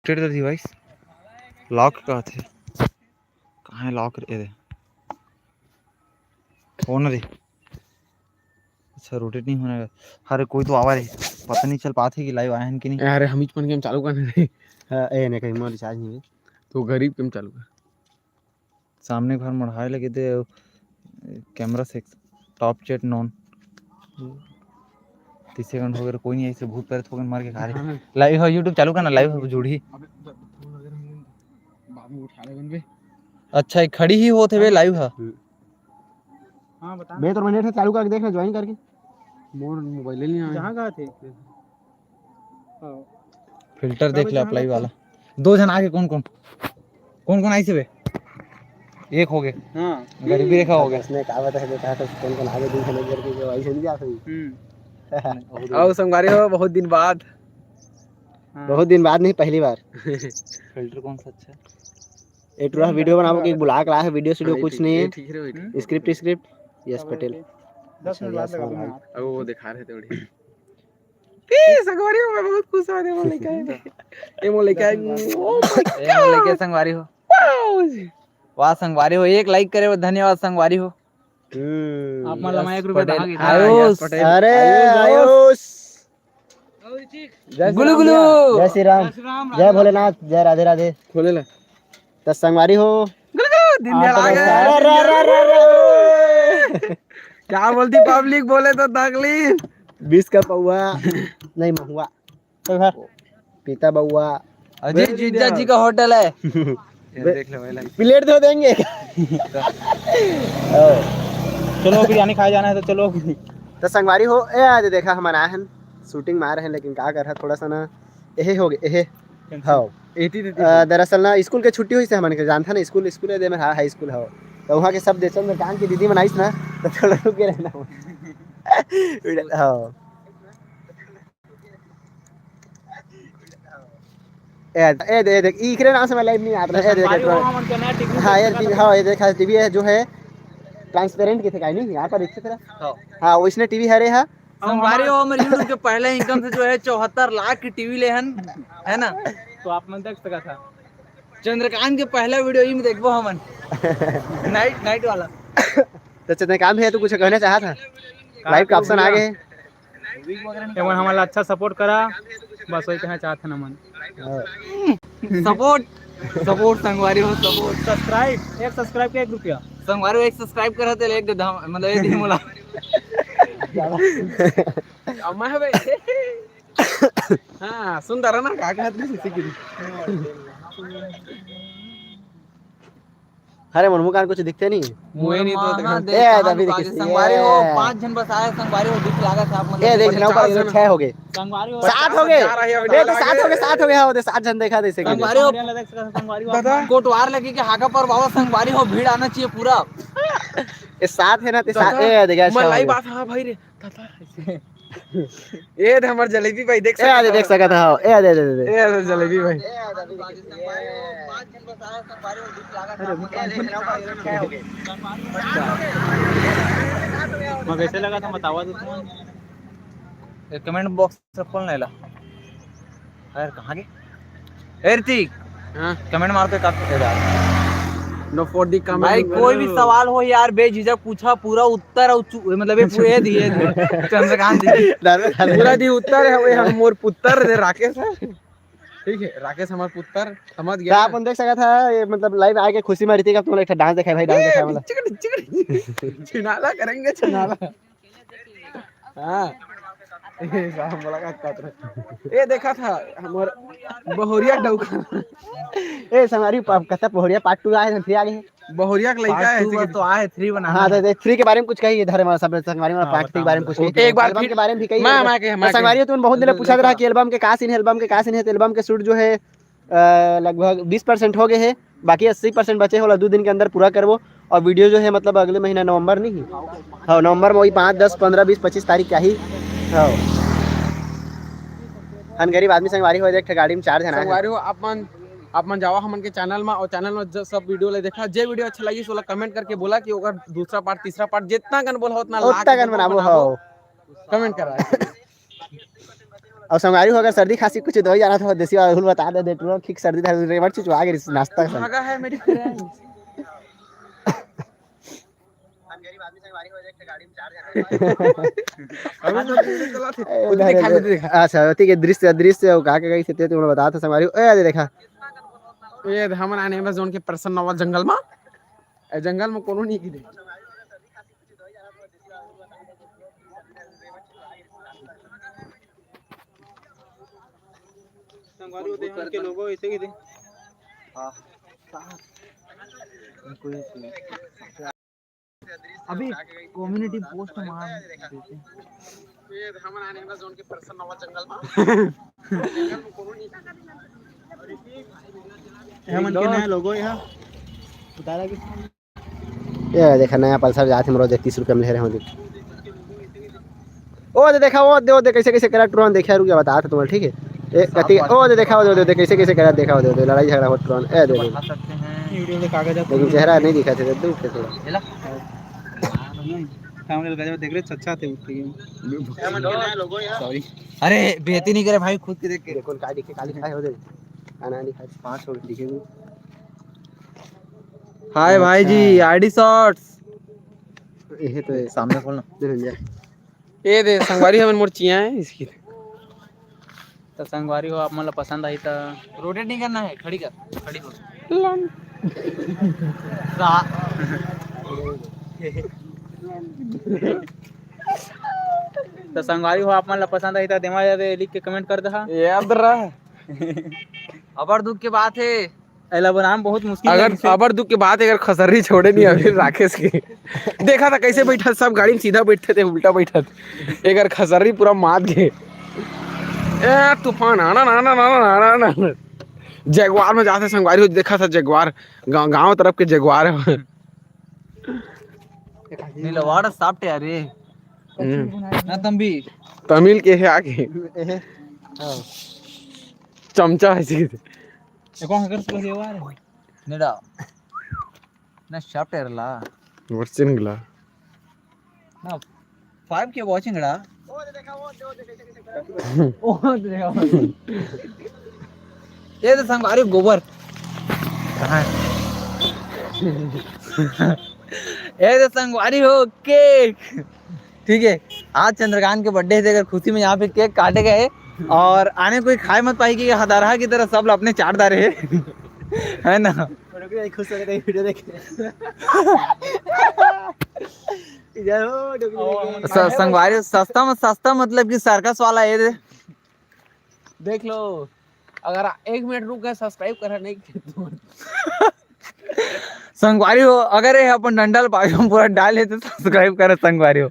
Rotate the device lock का थे कहाँ है लॉक रे होना रे अच्छा रोटेट नहीं होने का अरे कोई तो आवा रे पता नहीं चल पाते कि लाइव आए हैं कि नहीं अरे हम ही गेम चालू करने रे ए ने कहीं मोर रिचार्ज नहीं है तो गरीब गेम चालू कर सामने घर मढ़ाए लगे थे कैमरा से टॉप चैट नॉन 30 सेकंड हो गए कोई नहीं ऐसे भूत प्रेत हो गए मार के खा रहे लाइव है यूट्यूब चालू करना लाइव है जुड़ी बाद में उठा ले बन अच्छा ये खड़ी ही होते हुए लाइव है हां बता बे तो मैंने से चालू करके देखना ज्वाइन करके मोर मोबाइल ले लिया जहां गए थे हां फिल्टर देख ले अप्लाई वाला दो जन आगे कौन कौन आई से बे एक हो गए हां गरीबी रेखा हो गया इसने कहा था कौन कौन आगे दिन खेलने करके जो ऐसे नहीं जा सही आओ संगवारी हो बहुत दिन बाद नहीं पहली बार फिल्टर कौन सा अच्छा है एक पूरा वीडियो बनाओ कि बुला के लाया है वीडियो स्टूडियो कुछ नहीं है ठीक है स्क्रिप्ट यस पटेल 10 मिनट बाद लगा दूंगा अब वो दिखा रहे थे बड़ी ए संगवारी हो मैं बहुत खुश हो रहा हूं लेके ये मो लेके लेके संगवारी हो वाह संगवारी हो एक लाइक करे धन्यवाद संगवारी हो आप मान लमा 1 रुपया दहागे आयुष अरे आयुष गुलू गुलू जय श्री राम जय भोलेनाथ जय राधे राधे खोले ले तो संगवारी हो दिन आ गया क्या बोलती पब्लिक बोले तो तकलीफ 20 का पौआ नहीं महुआ पीता बउआ अजय जीजा जी का होटल है देख ले भाई प्लेट दो देंगे चलो बिरयानी खाए जाना है तो चलो तो संगवारी हो ए आज देखा हम आए हैं शूटिंग मार रहे हैं लेकिन क्या कर रहा थोड़ा सा ना एहे हो गए एहे हाँ दरअसल ना स्कूल के छुट्टी हुई से हमने जानता ना स्कूल है दे में हाई स्कूल है तो वहाँ के सब देशों में कान की दीदी बनाई ना तो थोड़ा रुके रहना हाँ ए देख इकरे नाम से मैं लाइव नहीं आता है देख हाँ यार हाँ ये देखा टीवी है जो है ट्रांसपेरेंट की थे का नहीं यहाँ पर इच्छा तेरा हाँ वो इसने टीवी है रे हाँ संगवारी हो हमारे यूट्यूब के पहले इनकम से जो है 74 लाख की टीवी ले हन है ना तो आप मन देख सका था चंद्रकांत के पहला वीडियो ही में देखबो हमन नाइट वाला तो चंद्रकांत है तो कुछ कहना चाहा था लाइव का ऑप्शन आ गए एमन हमारा अच्छा सपोर्ट करा बस वही कहना चाहते ना मन सपोर्ट संगवारी हो सपोर्ट सब्सक्राइब के 1 रुपया संगवारी हो एक सब्सक्राइब करा थे एक मतलब एक दिन मोला अम्मा है बे हां सुंदर है ना का कहत नहीं सीखी अरे मनमु कान कुछ दिखते नहीं मुए नहीं तो ए अभी देखिए संगवारी हो 5 जन बस आए संगवारी हो दिख लगा था आप ए देख ना ऊपर 6 हो गए संगवारी हो 7 हो गए ए तो 7 हो गए हां 7 जन देखा दे सके संगवारी हो कोटवार लगी के हाका पर बाबा संगवारी हो भीड़ आना चाहिए पूरा ये 7 है ना ते 7 ए देखा मलाई बात हां भाई रे ऐसे ए दे हमर जलेबी भाई देख सकता ए देख सकता था ए दे ए जलेबी भाई मैं कैसे लगा था बतावा तो तुम कमेंट बॉक्स से खोल नहीं ला यार कहां गए ऋतिक हां कमेंट मारते काफी नो फॉर दी कमेंट भाई कोई भी सवाल हो यार बेझिझक पूछा पूरा उत्तर मतलब ये पूरे दिए चंद्रकांत जी पूरा दी उत्तर है हम मोर पुत्र रे राकेश है ठीक है राकेश हमार पुत्र समझ गया आप देख सका था ये मतलब लाइव आके खुशी में ऋतिक तुम एक डांस दिखाए भाई डांस दिखाए मतलब छिनाला करेंगे छिनाला हां हम मुलाकात ए देखा था हमर बहोरिया डौका ए संगवारी कथा बहोरिया पार्ट 2 आए थे 3 आ गए बहोरिया का लड़का है तो आए 3 बना हां तो 3 के बारे में कुछ कहिए इधर हमारा सब संगवारी वाला पार्ट 3 के बारे में कुछ एक बार एल्बम के बारे में भी कहिए संगवारी तुम बहुत दिन पूछा रहा कि एल्बम के का सीन है तो एल्बम के शूट जो है लगभग 20% हो गए हैं बाकी 80% बचे होला 2 दिन के अंदर पूरा करबो और वीडियो जो है मतलब अगले महीना नवंबर नहीं हां नवंबर में वही 5 10 15 20 25 तारीख क्या ही हां हम गरीब आदमी संगवारी हो एक गाड़ी में 4 जना संगवारी हो आप मन जावा हमन के चैनल में और चैनल में सब वीडियो ले देखा जे वीडियो अच्छा लगी सोला कमेंट करके बोला कि ओकर दूसरा पार्ट तीसरा पार्ट जितना गन बोला उतना लाख गन बनाबो हो कमेंट करा और संगवारी हो अगर सर्दी खांसी कुछ दवाई जाना था देसी वाला बता दे तुरंत ठीक सर्दी था रेमट चीज आ गई नाश्ता का भागा है मेरी फ्रेंड। गरीब आदमी संगवारी हो जाए गाड़ी में 4 अभी तो वीडियो चलाते जने अच्छा ठीक है दृश्य का के गई थे तुमने बताया था संगवारी ए देखा ये हमन आने में जोन के पर्सन नवा जंगल में ए जंगल में कोनो नहीं की संगवारी होते हैं उनके लोगों ऐसे ही थे। अभी कम्युनिटी पोस्ट मार देते ये हमन आने में जोन के पर्सन नवा जंगल में जंगल में कोनो नहीं हम उनके नए लोगो यहाँ उतारा कि ये देखा नया पल्सर जाते हम रोज 30 रुपए में ले रहे हैं ओ देखा वो दे कैसे कैसे करा ट्रोन देखा रुक बता था तुम्हें ठीक है एक कति ओ देखा वो दे कैसे कैसे करा देखा वो लड़ाई झगड़ा हो ट्रोन ए दे बढ़ा सकते हैं वीडियो में कागज लेकिन चेहरा नहीं दिखा थे दूर थे थोड़ा चला सामने लगा देख रहे अच्छा थे उसके सॉरी अरे बेइज्जती नहीं करे भाई खुद के देख के देखो का दिखे काली खाए हो दे खाना नहीं खाए 5 हो दिखे हाय भाई जी आईडी शॉट्स ये तो सामने खोलना निरंजन ये दे संगवारी हमन मोर चिया है इसकी तो संगवारी हो आप मतलब पसंद आई तो रोटेट नहीं करना है खड़ी कर खड़ी हो तो संगवारी हो आप मतलब पसंद आई तो देवा लिख के कमेंट कर दहा याद रहा अबर दुख की बात है एला बनाम बहुत मुश्किल अगर अबर दुख के बाद अगर खसर्री छोड़े नहीं अभी राकेश के देखा था कैसे बैठा सब गाड़ी में सीधा बैठते थे उल्टा बैठा थे अगर खसर्री पूरा मात गए ए तूफान आना ना ना ना ना ना ना जगवार में जाते संगवारी हो देखा था जगवार गांव तरफ के जगवार है नीलवाड़ साफ्ट यार ये ना तंबी तमिल के है आगे चमचा है सीधे कौन अगर से देवा रे नेडा ना साफ्ट यार ला वर्षन गला ना 5 के वाचिंग ड़ा ओ देखा वो देखा ये तो संगवारी गोबर कहां ये तो संगवारी हो केक ठीक है आज चंद्रकांत के बर्थडे थे अगर खुशी में यहाँ पे केक काटे गए और आने कोई खाए मत पाई कि हदारहा की तरह सब अपने चाट दारे है ना खुश हो गए वीडियो देख संगवारी सस्ता मतलब कि सर्कस वाला ये देख लो अगर 1 मिनट रुक गए सब्सक्राइब करा नहीं संगवारी हो अगर ये अपन डंडल पागम पूरा डाले तो सब्सक्राइब करे संगवारी हो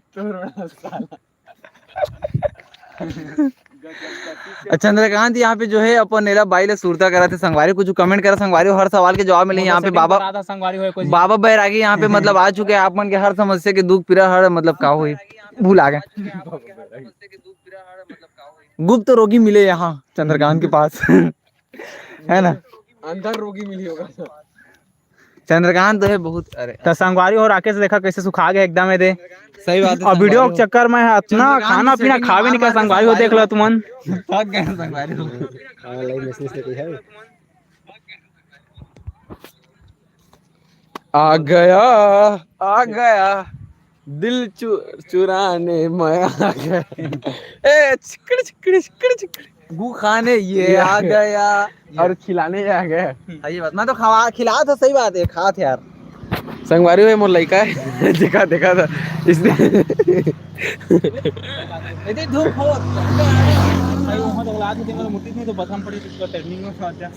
चंद्रकांत यहाँ पे जो है अपन नेला बाई ले सुरता करा थे संगवारी कुछ कमेंट करा संगवारी हर सवाल के जवाब मिले यहाँ पे बाबा बैरागी यहाँ पे मतलब आ चुके हैं आप मन के हर समस्या के दुख पीड़ा हर मतलब का हुई भूल आ गए गुप्त रोगी मिले यहाँ चंद्रकांत के पास है ना अंदर रोगी मिली होगा चंद्रकांत तो है बहुत अरे तो संगवारी और राकेश देखा कैसे सुखा गए एकदम है दे सही बात है और वीडियो के चक्कर में इतना खाना पीना खा भी नहीं कर संगवारी हो देख लो तुमन थक गए संगवारी हो लाइव मैसेज से है आ गया दिल चुराने मैं आ गया ए चिकड़ चिकड़ चिकड़ चिकड़ गु खाने ये आ गया और खिलाने आ गया सही बात मैं तो खिला था सही बात है खा थे यार संगवारी में मोर लड़का है देखा था इसने इतनी धूप हो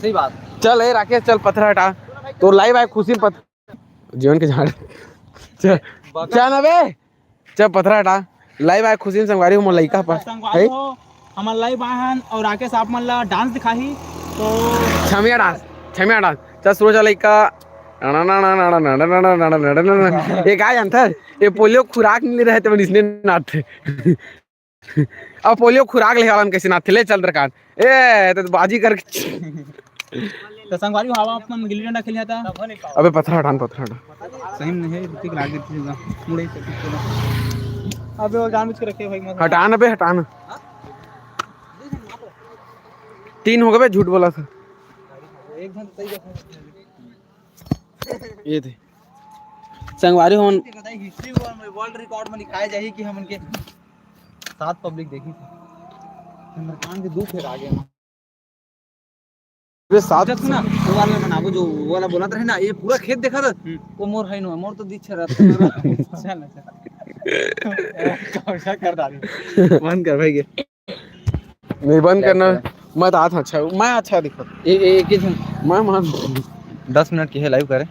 सही बात चल ए राकेश चल पत्थर हटा तो लाइव आए खुशी पत्थर जीवन के झाड़ चल अबे चल पत्थर हटा लाइव आए खुशी संगवारी मोर लड़का पर हमार लाइव आहन और राकेश आप मन ला डांस दिखाही तो छमिया डांस चल शुरू चल लड़का ये काय अंतर ये पोलियो खुराक मिल रहे थे इसने नाथे अब पोलियो खुराक ले वाला कैसे नाथे ले चल रकान ए तो बाजी करके तो संगवारी हवा अपन गिल्ली डंडा खेलिया था अबे पत्थर हटा सही नहीं है ठीक लाग देती होगा मुड़े से अबे और जानबूझ के रखे भाई मत हटाना बे हटाना 3 हो गए बे, झूठ बोला था। एक घंटा सही देखो ये थे संगवारी होन हिस्ट्री वर्ल्ड रिकॉर्ड में लिखाया जाही कि हमन के 7 पब्लिक देखी थी चंद्रकांत के 2 फेर आ गए वे साथ जब सुना वो वाला बनाबो जो वो वाला बोला था ना, ये पूरा खेत देखा था वो मोर है नो मोर तो दिख रहा था। चल कौशा कर डाली बंद कर भाई के नहीं बंद करना मत। आज अच्छा मैं अच्छा दिखा एक मैं मान 10 मिनट की है लाइव करे